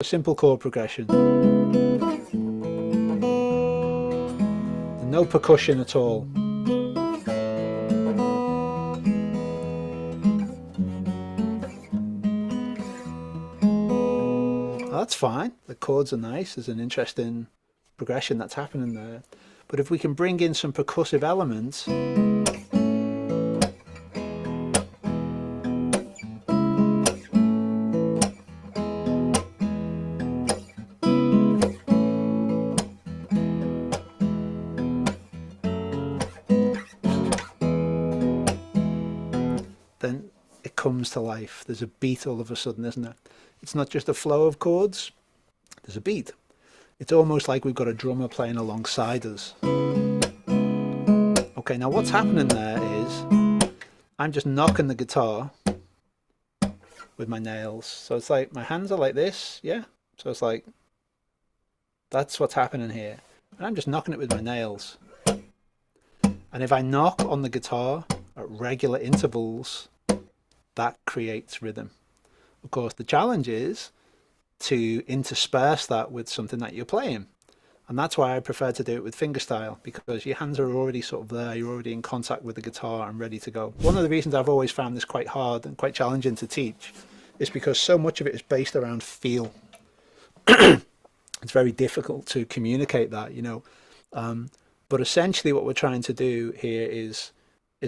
A simple chord progression. No percussion at all. That's fine. The chords are nice. There's an interesting progression that's happening there. But if we can bring in some percussive elements, then it comes to life. There's a beat all of a sudden, isn't it? It's not just a flow of chords, there's a beat. It's almost like we've got a drummer playing alongside us. Okay, now what's happening there is I'm just knocking the guitar with my nails. So it's like my hands are like this, yeah? So it's like, that's what's happening here. And I'm just knocking it with my nails. And if I knock on the guitar at regular intervals, that creates rhythm. Of course, the challenge is to intersperse that with something that you're playing. And that's why I prefer to do it with fingerstyle, because your hands are already sort of there, you're already in contact with the guitar and ready to go. One of the reasons I've always found this quite hard and quite challenging to teach is because so much of it is based around feel. It's very difficult to communicate that, you know. But essentially what we're trying to do here is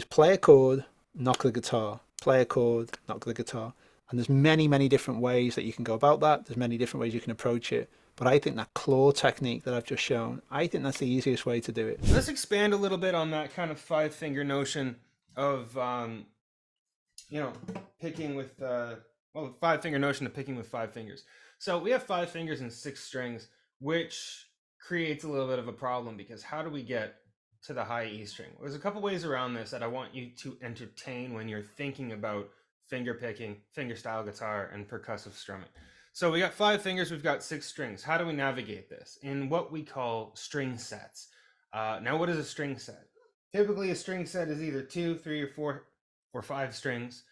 play a chord, knock the guitar, play a chord, knock the guitar. And there's many, many different ways that you can go about that. There's many different ways you can approach it. But I think that claw technique that I've just shown, I think that's the easiest way to do it. Let's expand a little bit on that kind of 5-finger notion of, picking with, 5-finger notion of picking with 5 fingers. So we have 5 fingers and 6 strings, which creates a little bit of a problem, because how do we get to the high E string? There's a couple ways around this that I want you to entertain when you're thinking about finger picking, fingerstyle guitar, and percussive strumming. So we got 5 fingers, we've got 6 strings. How do we navigate this? In what we call string sets. Now, what is a string set? Typically, a string set is either 2, 3, or 4 or 5 strings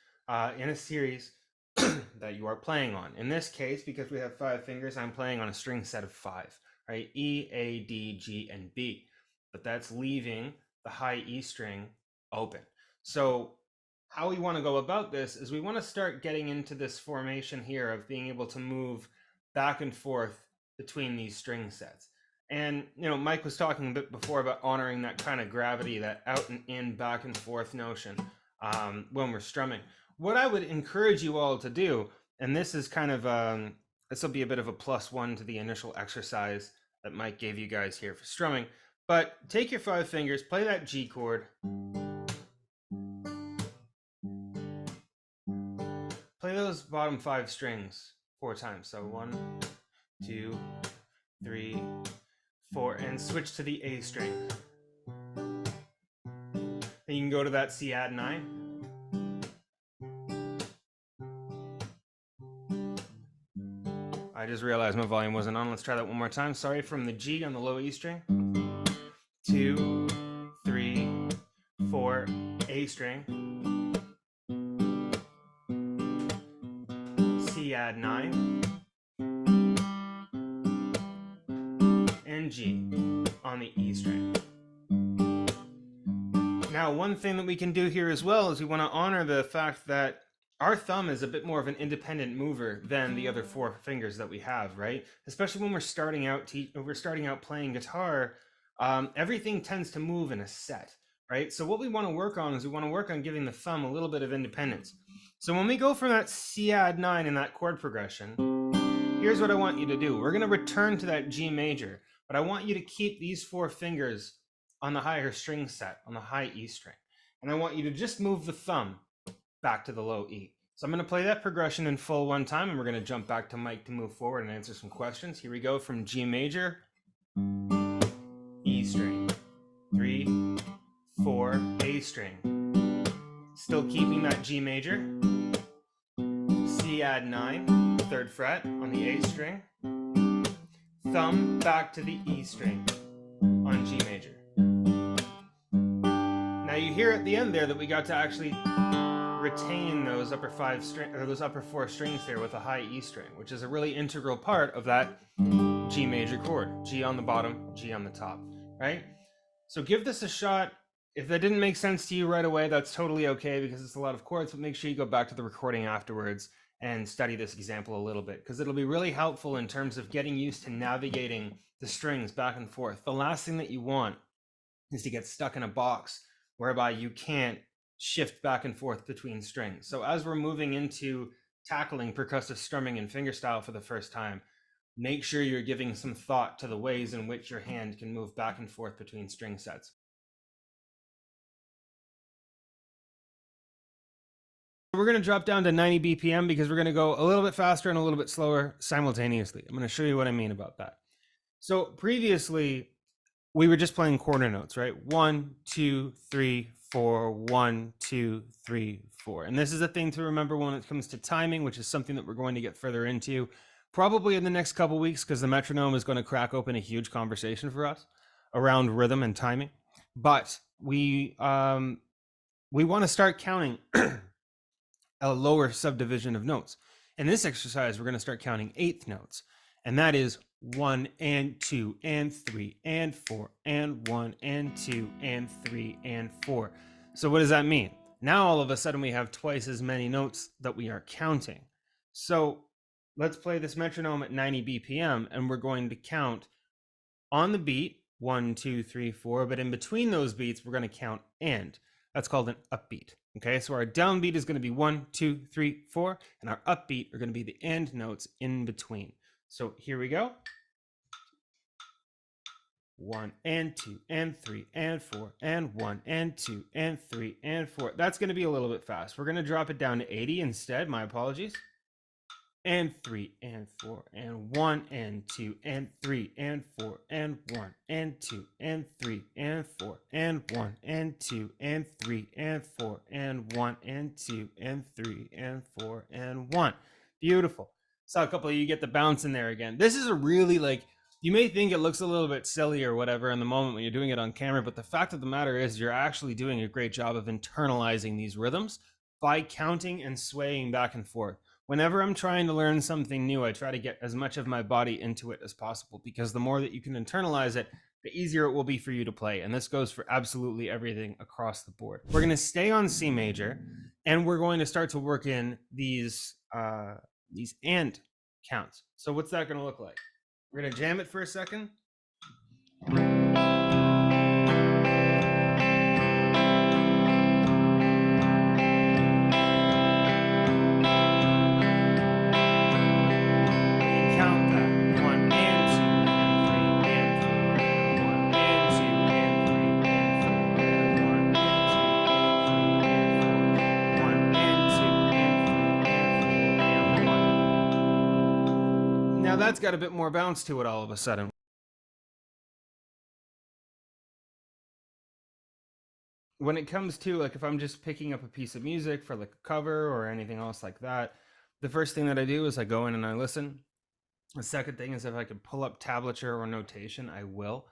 in a series that you are playing on. In this case, because we have 5 fingers, I'm playing on a string set of 5, right? E, A, D, G, and B. But that's leaving the high E string open. So how we want to go about this is we want to start getting into this formation here of being able to move back and forth between these string sets. And, Mike was talking a bit before about honoring that kind of gravity, that out and in, back and forth notion when we're strumming. What I would encourage you all to do, and this is kind of, this will be a bit of a +1 to the initial exercise that Mike gave you guys here for strumming, but take your 5 fingers, play that G chord, play those bottom 5 strings 4 times. So 1, 2, 3, 4, and switch to the A string. Then you can go to that C add 9. I just realized my volume wasn't on. Let's try that one more time. Sorry, from the G on the low E string. 2, 3, 4, A string. C add 9. And G on the E string. Now, one thing that we can do here as well is we want to honor the fact that our thumb is a bit more of an independent mover than the other 4 fingers that we have, right? Especially when we're starting out playing guitar, everything tends to move in a set, right? So what we want to work on is we want to work on giving the thumb a little bit of independence. So when we go from that C add 9 in that chord progression, here's what I want you to do. We're going to return to that G major, but I want you to keep these 4 fingers on the higher string set, on the high E string. And I want you to just move the thumb back to the low E. So I'm going to play that progression in full one time, and we're going to jump back to Mike to move forward and answer some questions. Here we go from G major, E string, 3, 4, A string. Still keeping that G major, C add 9, 3rd fret on the A string, thumb back to the E string on G major. Now you hear at the end there that we got to actually retain those upper those upper 4 strings there with a high E string, which is a really integral part of that G major chord. G on the bottom, G on the top, right? So give this a shot. If that didn't make sense to you right away, that's totally okay because it's a lot of chords, but make sure you go back to the recording afterwards and study this example a little bit because it'll be really helpful in terms of getting used to navigating the strings back and forth. The last thing that you want is to get stuck in a box whereby you can't shift back and forth between strings. So as we're moving into tackling percussive strumming and fingerstyle for the first time, make sure you're giving some thought to the ways in which your hand can move back and forth between string sets. We're going to drop down to 90 BPM because we're going to go a little bit faster and a little bit slower simultaneously. I'm going to show you what I mean about that. So previously, we were just playing quarter notes, right? 1, 2, 3, 4, 1, 2, 3, 4. And this is a thing to remember when it comes to timing, which is something that we're going to get further into probably in the next couple weeks because the metronome is going to crack open a huge conversation for us around rhythm and timing. But we want to start counting a lower subdivision of notes. In this exercise, we're going to start counting eighth notes, and that is 1 and 2 and 3 and 4 and 1 and 2 and 3 and 4. So what does that mean? Now all of a sudden we have twice as many notes that we are counting. So let's play this metronome at 90 BPM, and we're going to count on the beat 1, 2, 3, 4, but in between those beats we're going to count and. That's called an upbeat. Okay, so our downbeat is going to be 1, 2, 3, 4, and our upbeat are going to be the and notes in between. So here we go. 1 and 2 and 3 and 4 and 1 and 2 and 3 and 4. That's going to be a little bit fast. We're going to drop it down to 80 instead. My apologies. And 3 and 4 and 1 and 2 and 3 and 4 and 1 and 2 and 3 and 4 and 1 and 2 and 3 and 4 and 1 and 2 and 3 and 4 and 1. Beautiful. Saw a couple of you get the bounce in there again. This is a really, like, you may think it looks a little bit silly or whatever in the moment when you're doing it on camera, but the fact of the matter is you're actually doing a great job of internalizing these rhythms by counting and swaying back and forth. Whenever I'm trying to learn something new, I try to get as much of my body into it as possible because the more that you can internalize it, the easier it will be for you to play. And this goes for absolutely everything across the board. We're going to stay on C major, and we're going to start to work in these and counts. So what's that going to look like? We're going to jam it for a second. That's got a bit more bounce to it all of a sudden. When it comes to, like, if I'm just picking up a piece of music for like a cover or anything else like that, the first thing that I do is I go in and I listen. The second thing is if I could pull up tablature or notation, I will,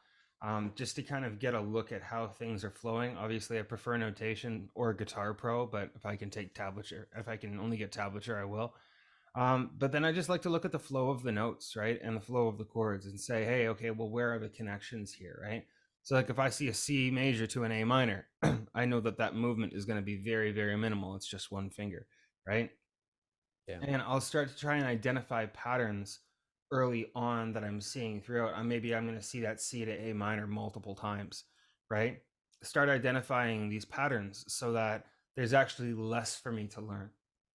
just to kind of get a look at how things are flowing. Obviously, I prefer notation or Guitar Pro, but if I can take tablature, if I can only get tablature, I will. But then I just like to look at the flow of the notes, right? And the flow of the chords and say, hey, okay, well, where are the connections here, right? So like if I see a C major to an A minor, I know that that movement is going to be very, very minimal. It's just one finger, right? Yeah. And I'll start to try and identify patterns early on that I'm seeing throughout. Maybe I'm going to see that C to A minor multiple times, right? Start identifying these patterns so that there's actually less for me to learn.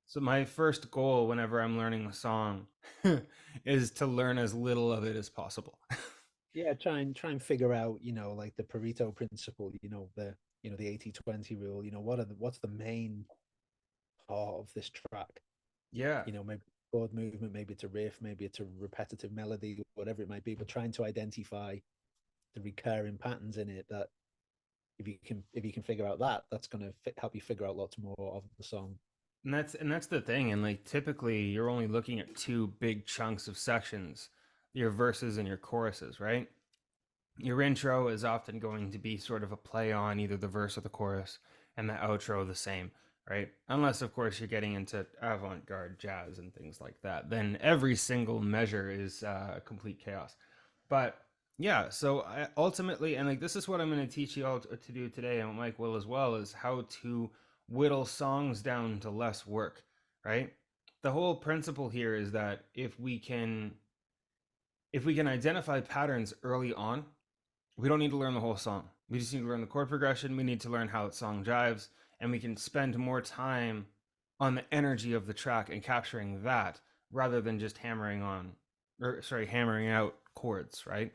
So my first goal whenever I'm learning a song is to learn as little of it as possible. Yeah, try and figure out, like the Pareto principle, the 80-20 rule, what's the main part of this track? Yeah. Maybe chord movement, maybe it's a riff, maybe it's a repetitive melody, whatever it might be, but trying to identify the recurring patterns in it that if you can figure out that, that's going to help you figure out lots more of the song. And that's the thing. And like typically you're only looking at two big chunks of sections, your verses and your choruses, right? Your intro is often going to be sort of a play on either the verse or the chorus, and the outro the same. right? Unless, of course, you're getting into avant-garde jazz and things like that. Then every single measure is complete chaos. But yeah, so ultimately, and like this is what I'm going to teach you all to do today, and Mike will as well, is how to whittle songs down to less work, right? The whole principle here is that if we can identify patterns early on, we don't need to learn the whole song. We just need to learn the chord progression. We need to learn how the song jives, and we can spend more time on the energy of the track and capturing that rather than just hammering out chords, right?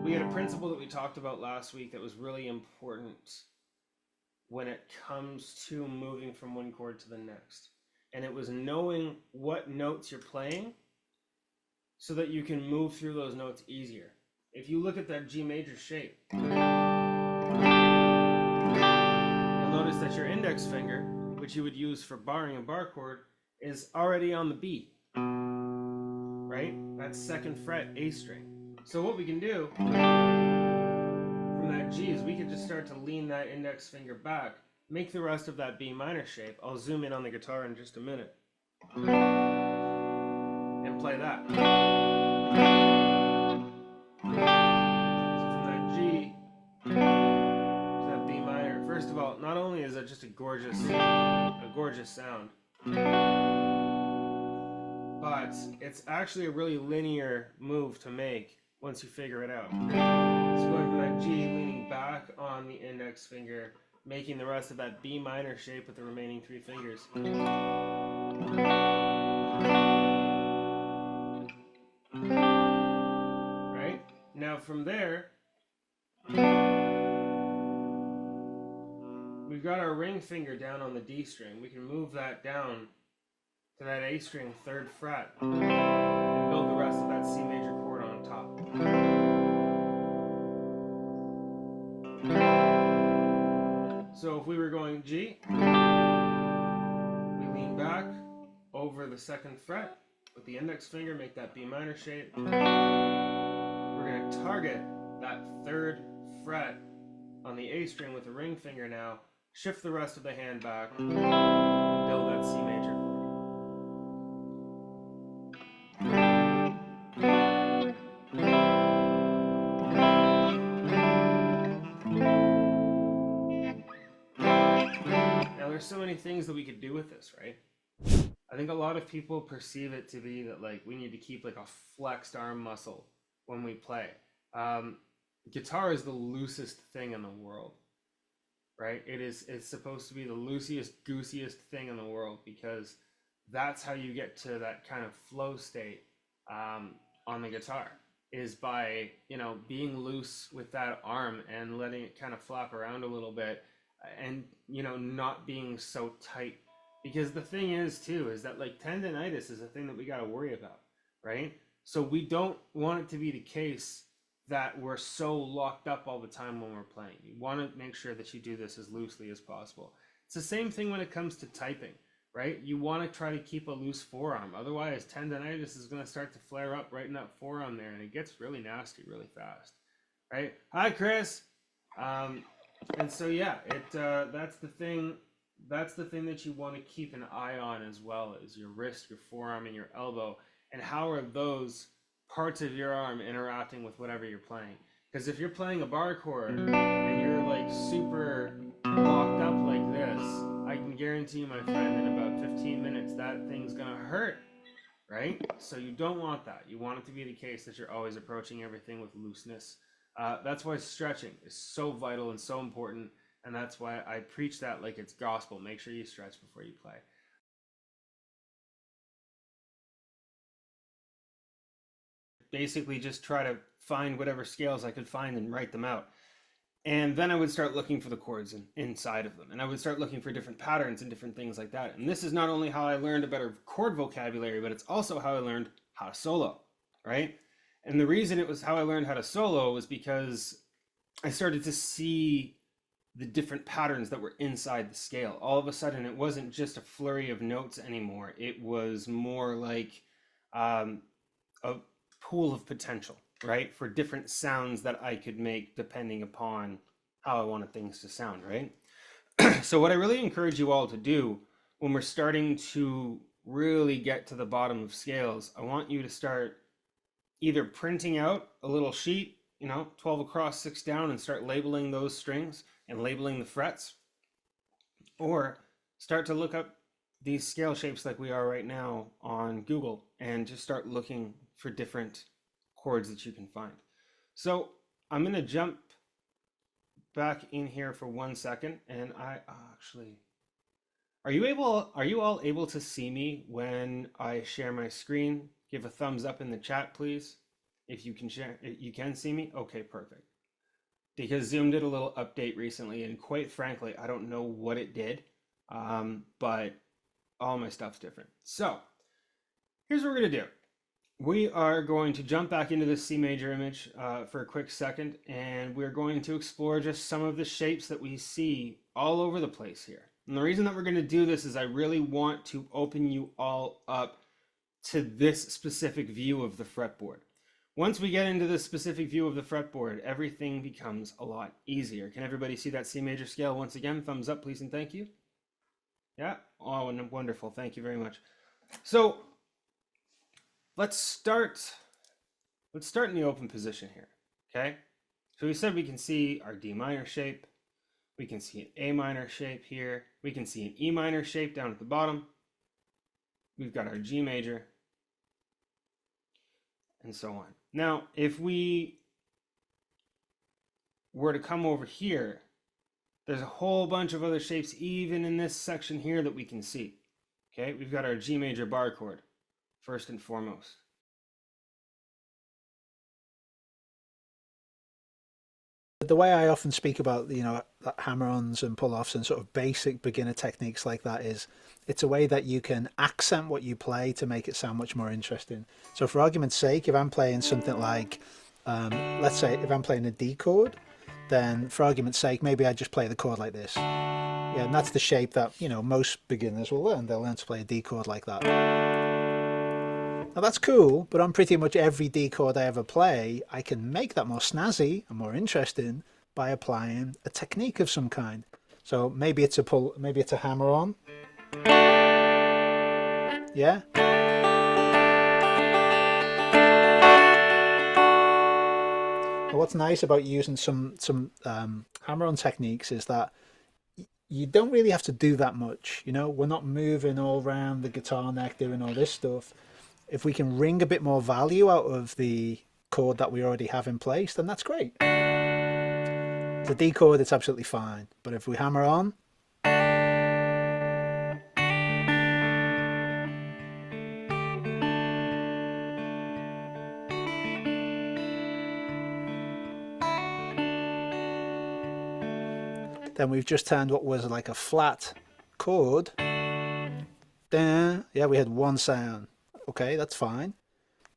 We had a principle that we talked about last week that was really important when it comes to moving from one chord to the next. And it was knowing what notes you're playing so that you can move through those notes easier. If you look at that G major shape, you'll notice that your index finger, which you would use for barring a bar chord, is already on the B, right? That's second fret A string. So what we can do from that G is we can just start to lean that index finger back, make the rest of that B minor shape. I'll zoom in on the guitar in just a minute and play that. So from that G to that B minor, first of all, not only is that just a gorgeous sound, but it's actually a really linear move to make once you figure it out. So going from that G, leaning back on the index finger, making the rest of that B minor shape with the remaining three fingers. Right? Now from there, we've got our ring finger down on the D string. We can move that down to that A string 3rd fret and build the rest of that C major chord on top. So if we were going G, we lean back over the 2nd fret with the index finger, make that B minor shape. We're going to target that 3rd fret on the A string with the ring finger now, shift the rest of the hand back, and build that C major. Now there's so many things that we could do with this, right? I think a lot of people perceive it to be that like we need to keep like a flexed arm muscle when we play. Guitar is the loosest thing in the world, right? It's supposed to be the loosest, goosiest thing in the world because that's how you get to that kind of flow state on the guitar, is by, you know, being loose with that arm and letting it kind of flap around a little bit and, you know, not being so tight. Because the thing is too, is that like tendonitis is a thing that we got to worry about, right? So we don't want it to be the case that we're so locked up all the time when we're playing. You want to make sure that you do this as loosely as possible. It's the same thing when it comes to typing, right? You want to try to keep a loose forearm. Otherwise, tendonitis is going to start to flare up right in that forearm there, and it gets really nasty really fast, right? Hi, Chris. And so yeah, that's the thing. That's the thing that you want to keep an eye on as well, is your wrist, your forearm, and your elbow, and how are those parts of your arm interacting with whatever you're playing. Because if you're playing a bar chord and you're like super locked up like this, I can guarantee you, my friend, in about 15 minutes that thing's gonna hurt, right? So you don't want that. You want it to be the case that you're always approaching everything with looseness. That's why stretching is so vital and so important, and that's why I preach that like it's gospel. Make sure you stretch before you play. Basically just try to find whatever scales I could find and write them out. And then I would start looking for the chords inside of them. And I would start looking for different patterns and different things like that. And this is not only how I learned a better chord vocabulary, but it's also how I learned how to solo, right? And the reason it was how I learned how to solo was because I started to see the different patterns that were inside the scale. All of a sudden, it wasn't just a flurry of notes anymore. It was more like a pool of potential, right? For different sounds that I could make depending upon how I wanted things to sound, right? So what I really encourage you all to do when we're starting to really get to the bottom of scales, I want you to start either printing out a little sheet, 12 across, 6 down, and start labeling those strings and labeling the frets, or start to look up these scale shapes like we are right now on Google and just start looking for different chords that you can find. So I'm going to jump back in here for 1 second, and I actually, are you all able to see me when I share my screen? Give a thumbs up in the chat, please. If you can share, you can see me. Okay, perfect. Because Zoom did a little update recently, and quite frankly, I don't know what it did, but all my stuff's different. So here's what we're gonna do. We are going to jump back into this C major image for a quick second, and we're going to explore just some of the shapes that we see all over the place here. And the reason that we're going to do this is I really want to open you all up to this specific view of the fretboard. Once we get into this specific view of the fretboard, everything becomes a lot easier. Can everybody see that C major scale once again? Thumbs up, please, and thank you. Yeah, oh, wonderful. Thank you very much. So let's start in the open position here, okay? So we said we can see our D minor shape. We can see an A minor shape here. We can see an E minor shape down at the bottom. We've got our G major, and so on. Now, if we were to come over here, there's a whole bunch of other shapes even in this section here that we can see. Okay, we've got our G major bar chord, first and foremost. The way I often speak about, hammer-ons and pull-offs and sort of basic beginner techniques like that is it's a way that you can accent what you play to make it sound much more interesting. So for argument's sake, if I'm playing something like, let's say if I'm playing a D chord, then for argument's sake, maybe I just play the chord like this. Yeah, and that's the shape that, most beginners will learn. They'll learn to play a D chord like that. Now that's cool, but on pretty much every D chord I ever play, I can make that more snazzy and more interesting by applying a technique of some kind. So maybe it's a hammer-on. Yeah. Well, what's nice about using some hammer-on techniques is that you don't really have to do that much. We're not moving all around the guitar neck doing all this stuff. If we can wring a bit more value out of the chord that we already have in place, then that's great. The D chord, it's absolutely fine. But if we hammer on, then we've just turned what was like a flat chord. Yeah, we had one sound. Okay, that's fine.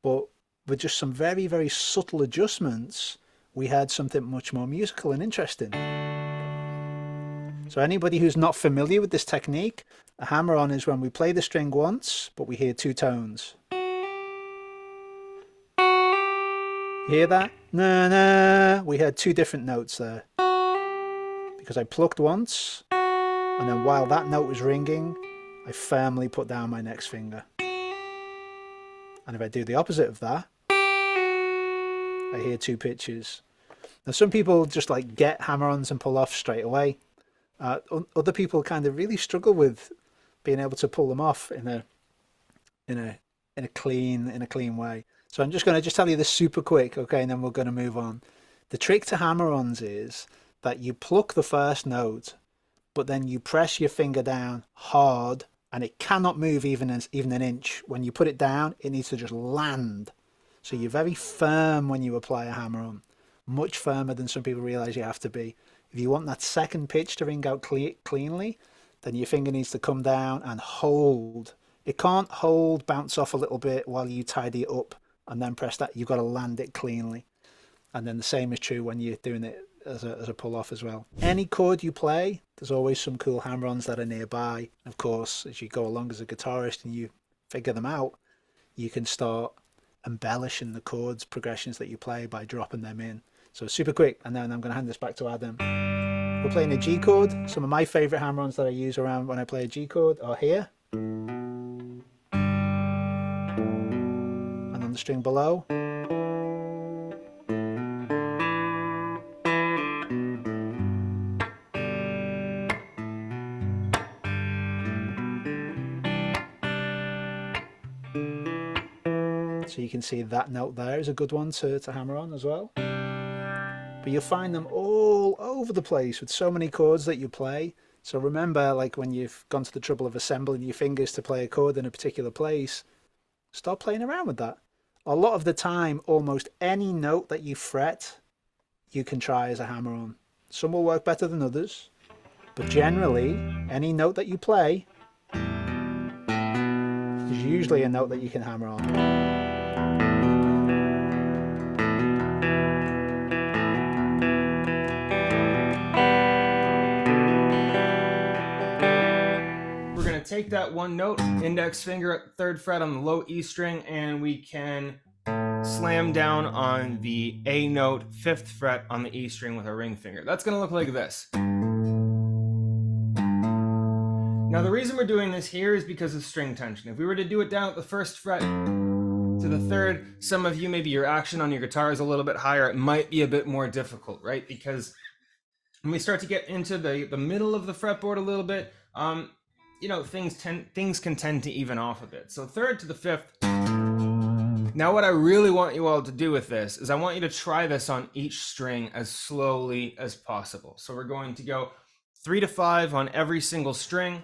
But with just some very, very subtle adjustments, we had something much more musical and interesting. So anybody who's not familiar with this technique, a hammer-on is when we play the string once, but we hear two tones. You hear that? Na na. We had two different notes there. Because I plucked once, and then while that note was ringing, I firmly put down my next finger. And if I do the opposite of that, I hear two pitches. Now some people just like get hammer-ons and pull off straight away. Other people kind of really struggle with being able to pull them off in a clean way. So I'm just going to tell you this super quick, okay, and then we're going to move on. The trick to hammer-ons is that you pluck the first note, but then you press your finger down hard, and it cannot move even an inch. When you put it down, it needs to just land. So you're very firm when you apply a hammer-on, much firmer than some people realize you have to be. If you want that second pitch to ring out cleanly, then your finger needs to come down and hold. It can't hold, bounce off a little bit while you tidy it up and then press that. You've got to land it cleanly. And then the same is true when you're doing it as a pull-off as well. Any chord you play, there's always some cool hammer-ons that are nearby. Of course, as you go along as a guitarist and you figure them out, you can start embellishing the chords progressions that you play by dropping them in. So super quick, and then I'm going to hand this back to Adam. We're playing a G chord. Some of my favorite hammer-ons that I use around when I play a G chord are here and on the string below. So you can see that note there is a good one to hammer on as well. But you'll find them all over the place with so many chords that you play. So remember, like when you've gone to the trouble of assembling your fingers to play a chord in a particular place, stop playing around with that. A lot of the time, almost any note that you fret, you can try as a hammer-on. Some will work better than others, but generally, any note that you play is usually a note that you can hammer on. Take that one note, index finger at 3rd fret on the low E string, and we can slam down on the A note, 5th fret on the E string with our ring finger. That's going to look like this. Now the reason we're doing this here is because of string tension. If we were to do it down at the 1st fret to the 3rd, some of you, maybe your action on your guitar is a little bit higher. It might be a bit more difficult, right? Because when we start to get into the middle of the fretboard a little bit, you know, things can tend to even off a bit. So 3rd to the 5th. Now what I really want you all to do with this is I want you to try this on each string as slowly as possible. So we're going to go 3 to 5 on every single string.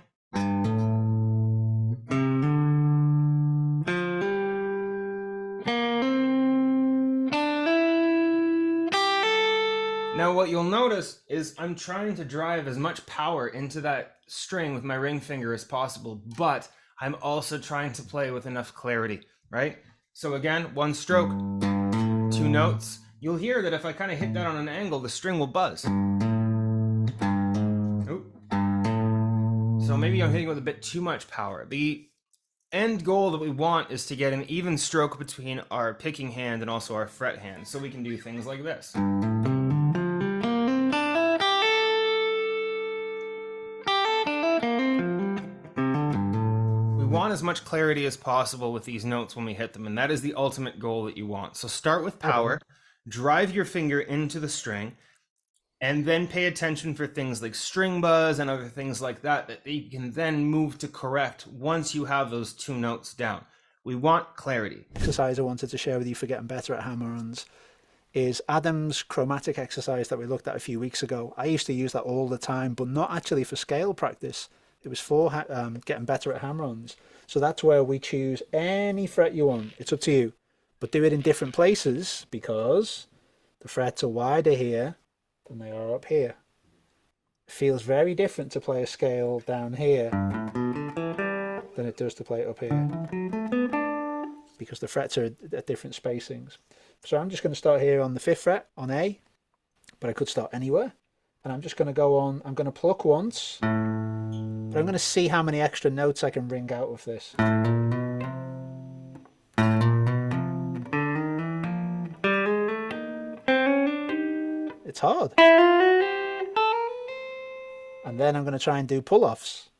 Now what you'll notice is I'm trying to drive as much power into that string with my ring finger as possible, but I'm also trying to play with enough clarity, right? So again, 1 stroke, 2 notes. You'll hear that if I kind of hit that on an angle, the string will buzz. Oop. So maybe I'm hitting with a bit too much power. The end goal that we want is to get an even stroke between our picking hand and also our fret hand, so we can do things like this. Want as much clarity as possible with these notes when we hit them, and that is the ultimate goal that you want. So start with power, drive your finger into the string, and then pay attention for things like string buzz and other things like that that you can then move to correct once you have those 2 notes down. We want clarity. Exercise I wanted to share with you for getting better at hammer-ons is Adam's chromatic exercise that we looked at a few weeks ago. I used to use that all the time, but not actually for scale practice. It was for getting better at hammer-ons. So that's where we choose any fret you want. It's up to you. But do it in different places because the frets are wider here than they are up here. It feels very different to play a scale down here than it does to play it up here, because the frets are at different spacings. So I'm just going to start here on the 5th fret on A, but I could start anywhere. And I'm just going to go on, I'm going to pluck once, but I'm going to see how many extra notes I can ring out of this. It's hard. And then I'm going to try and do pull-offs.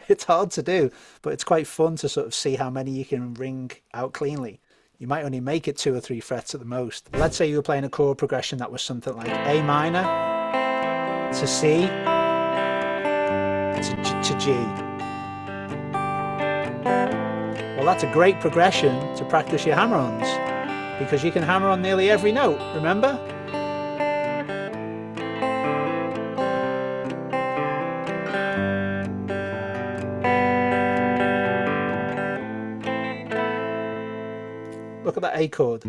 It's hard to do, but it's quite fun to sort of see how many you can ring out cleanly. You might only make it 2 or 3 frets at the most. Let's say you were playing a chord progression that was something like A minor to C to G. Well, that's a great progression to practice your hammer-ons, because you can hammer on nearly every note, remember? Look at that A chord.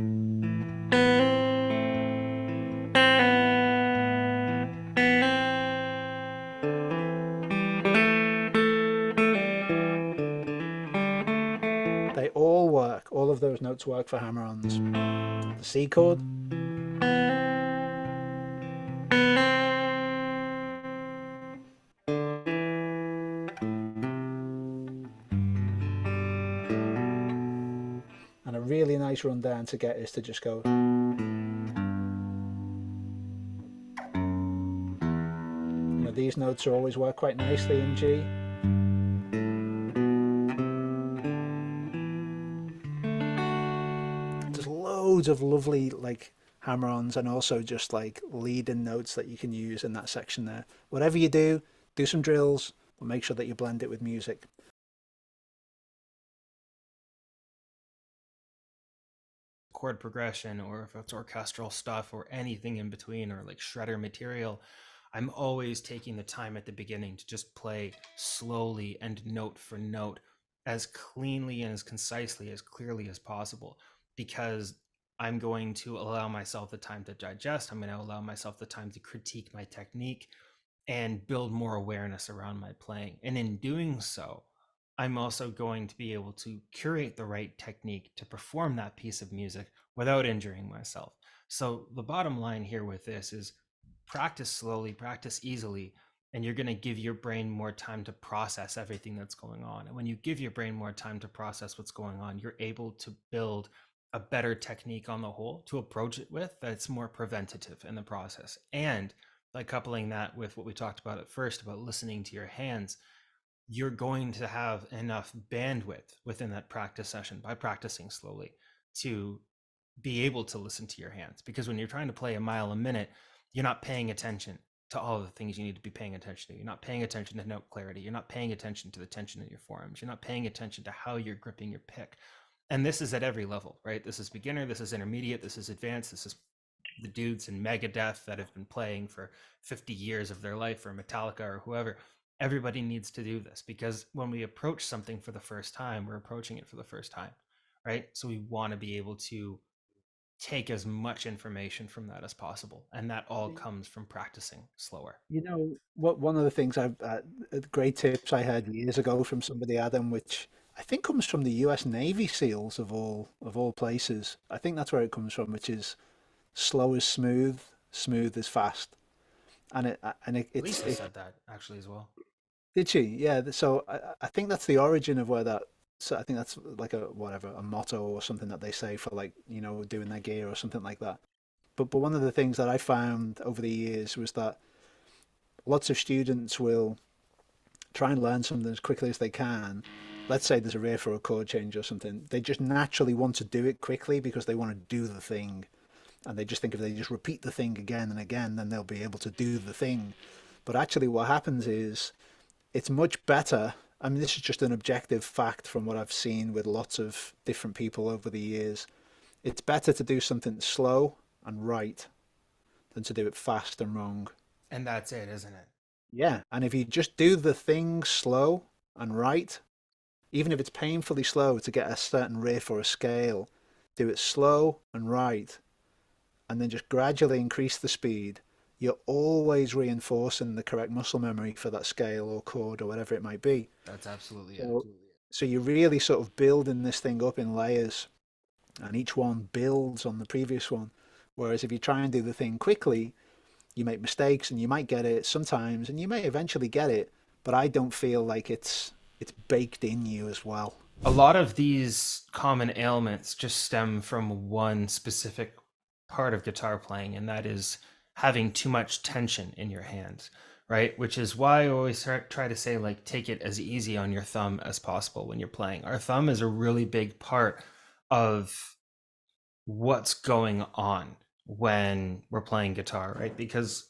They all work. All of those notes work for hammer-ons. The C chord. always run down to get is to just go. These notes are always work quite nicely in G. There's loads of lovely like hammer-ons and also just like leading notes that you can use in that section there. Whatever you do some drills, but make sure that you blend it with music. Chord progression, or if it's orchestral stuff or anything in between, or like shredder material, I'm always taking the time at the beginning to just play slowly and note for note as cleanly and as concisely, as clearly as possible, because I'm going to allow myself the time to digest. I'm going to allow myself the time to critique my technique and build more awareness around my playing. And in doing so, I'm also going to be able to curate the right technique to perform that piece of music without injuring myself. So the bottom line here with this is practice slowly, practice easily, and you're going to give your brain more time to process everything that's going on. And when you give your brain more time to process what's going on, you're able to build a better technique on the whole to approach it with that's more preventative in the process. And by coupling that with what we talked about at first about listening to your hands, you're going to have enough bandwidth within that practice session by practicing slowly to be able to listen to your hands. Because when you're trying to play a mile a minute, you're not paying attention to all of the things you need to be paying attention to. You're not paying attention to note clarity. You're not paying attention to the tension in your forearms. You're not paying attention to how you're gripping your pick. And this is at every level, right? This is beginner, this is intermediate, this is advanced, this is the dudes in Megadeth that have been playing for 50 years of their life, or Metallica or whoever. Everybody needs to do this, because when we approach something for the first time, we're approaching it for the first time, right? So we want to be able to take as much information from that as possible, and that all comes from practicing slower. What one of the things I've great tips I heard years ago from somebody, Adam, which I think comes from the U.S. Navy SEALs of all places. I think that's where it comes from, which is slow is smooth, smooth is fast. Lisa said that actually as well. Did she? Yeah. So I think that's the origin of where that. So I think that's like a whatever a motto or something that they say for like doing their gear or something like that. But one of the things that I found over the years was that lots of students will try and learn something as quickly as they can. Let's say there's a riff or a chord change or something. They just naturally want to do it quickly because they want to do the thing. And they just think if they just repeat the thing again and again, then they'll be able to do the thing. But actually what happens is it's much better. I mean, this is just an objective fact from what I've seen with lots of different people over the years. It's better to do something slow and right than to do it fast and wrong. And that's it, isn't it? Yeah. And if you just do the thing slow and right, even if it's painfully slow to get a certain riff or a scale, do it slow and right, and then just gradually increase the speed, you're always reinforcing the correct muscle memory for that scale or chord or whatever it might be. That's absolutely it. So you're really sort of building this thing up in layers, and each one builds on the previous one. Whereas if you try and do the thing quickly, you make mistakes and you might get it sometimes and you may eventually get it, but I don't feel like it's baked in you as well. A lot of these common ailments just stem from one specific part of guitar playing, and that is having too much tension in your hands, right? Which is why I always try to say, like, take it as easy on your thumb as possible when you're playing. Our thumb is a really big part of what's going on when we're playing guitar, right? Because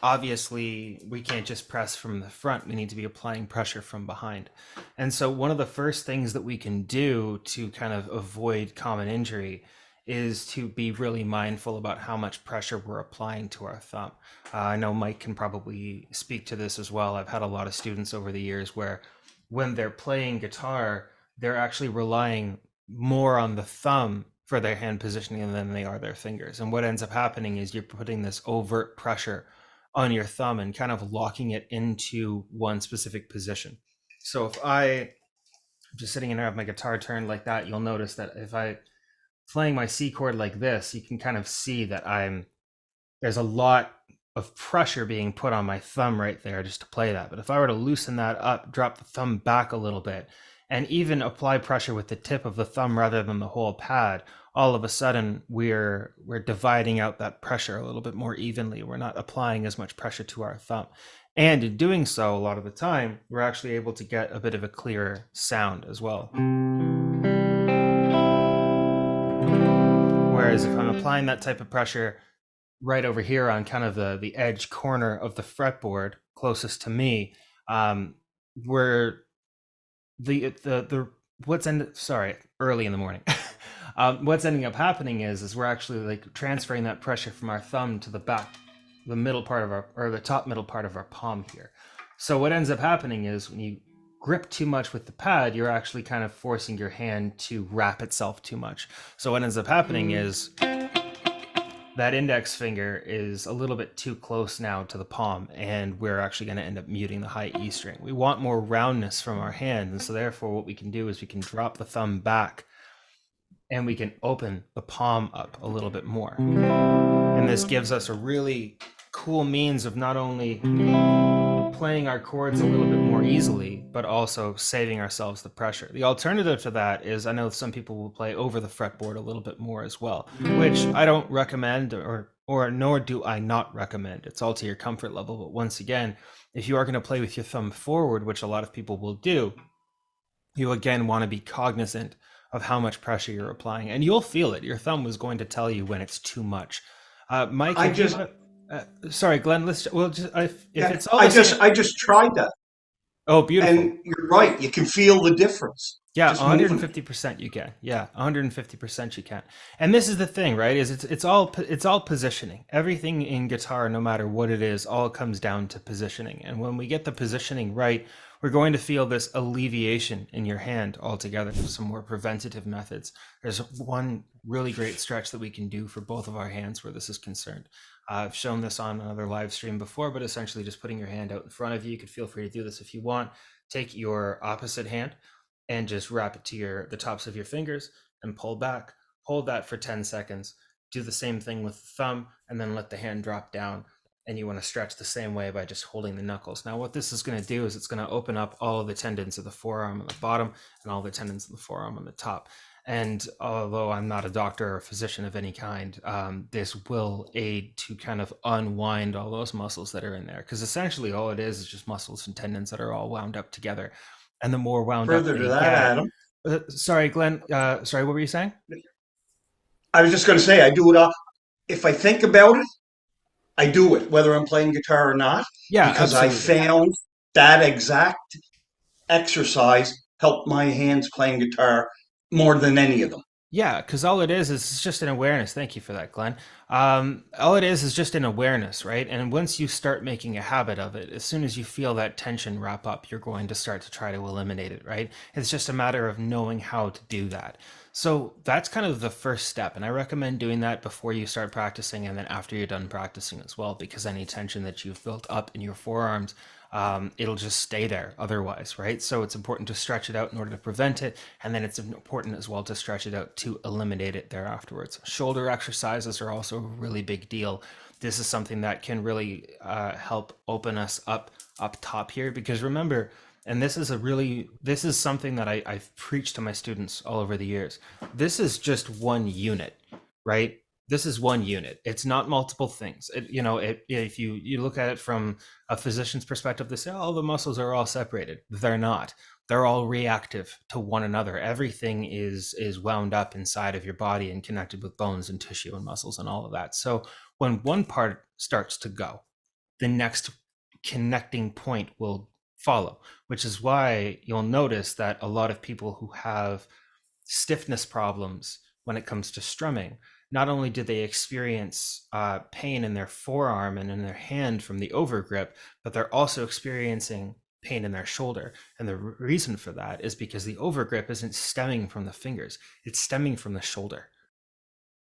obviously we can't just press from the front, we need to be applying pressure from behind. And so one of the first things that we can do to kind of avoid common injury is to be really mindful about how much pressure we're applying to our thumb. I know Mike can probably speak to this as well. I've had a lot of students over the years where when they're playing guitar, they're actually relying more on the thumb for their hand positioning than they are their fingers. And what ends up happening is you're putting this overt pressure on your thumb and kind of locking it into one specific position. So if I'm just sitting in there, have my guitar turned like that, you'll notice that if I playing my C chord like this, you can kind of see that there's a lot of pressure being put on my thumb right there just to play that. But if I were to loosen that up, drop the thumb back a little bit, and even apply pressure with the tip of the thumb rather than the whole pad, all of a sudden we're dividing out that pressure a little bit more evenly. We're not applying as much pressure to our thumb. And in doing so, a lot of the time, we're actually able to get a bit of a clearer sound as well. Whereas if I'm applying that type of pressure right over here on kind of the edge corner of the fretboard closest to me, where early in the morning. What's ending up happening is we're actually like transferring that pressure from our thumb to the back, the middle part of the top middle part of our palm here. So what ends up happening is when you grip too much with the pad, you're actually kind of forcing your hand to wrap itself too much. So what ends up happening is that index finger is a little bit too close now to the palm, and we're actually going to end up muting the high E string. We want more roundness from our hand, and so therefore what we can do is we can drop the thumb back and we can open the palm up a little bit more. And this gives us a really cool means of not only playing our chords a little bit more easily, but also saving ourselves the pressure. The alternative to that is, I know some people will play over the fretboard a little bit more as well, which I don't recommend, or nor do I not recommend. It's all to your comfort level. But once again, if you are going to play with your thumb forward, which a lot of people will do, you again want to be cognizant of how much pressure you're applying, and you'll feel it. Your thumb is going to tell you when it's too much. Mike, sorry, Glenn. If it's all I just tried that. Oh, beautiful. And you're right. You can feel the difference. Yeah, 150% you can. Yeah, 150% you can. And this is the thing, right? Is it's all positioning. Everything in guitar, no matter what it is, all comes down to positioning. And when we get the positioning right, we're going to feel this alleviation in your hand altogether. Some more preventative methods. There's one really great stretch that we can do for both of our hands where this is concerned. I've shown this on another live stream before, but essentially just putting your hand out in front of you. You could feel free to do this if you want. Take your opposite hand and just wrap it to the tops of your fingers and pull back. Hold that for 10 seconds. Do the same thing with the thumb and then let the hand drop down. And you want to stretch the same way by just holding the knuckles. Now what this is going to do is it's going to open up all of the tendons of the forearm on the bottom and all the tendons of the forearm on the top. And although I'm not a doctor or a physician of any kind, this will aid to kind of unwind all those muscles that are in there. Because essentially all it is just muscles and tendons that are all wound up together. And the more wound Further up to that, Adam. Sorry, Glenn. Sorry, what were you saying? I was just going to say, I do it if I think about it, I do it, whether I'm playing guitar or not. Yeah, because absolutely. I found that exact exercise helped my hands playing guitar more than any of them. Yeah, because all it is just an awareness. Thank you for that, Glenn. All it is just an awareness, right? And once you start making a habit of it, as soon as you feel that tension wrap up, you're going to start to try to eliminate it, right? It's just a matter of knowing how to do that. So that's kind of the first step. And I recommend doing that before you start practicing and then after you're done practicing as well, because any tension that you've built up in your forearms, it'll just stay there otherwise, right? So it's important to stretch it out in order to prevent it. And then it's important as well to stretch it out to eliminate it there afterwards. Shoulder exercises are also a really big deal. This is something that can really help open us up top here, because remember, and this is something that I've preached to my students all over the years. This is just one unit, right? This is one unit. It's not multiple things. If you look at it from a physician's perspective, they say, oh, the muscles are all separated. They're not. They're all reactive to one another. Everything is wound up inside of your body and connected with bones and tissue and muscles and all of that. So when one part starts to go, the next connecting point will follow, which is why you'll notice that a lot of people who have stiffness problems when it comes to strumming, not only do they experience pain in their forearm and in their hand from the overgrip, but they're also experiencing pain in their shoulder. And the reason for that is because the overgrip isn't stemming from the fingers, it's stemming from the shoulder.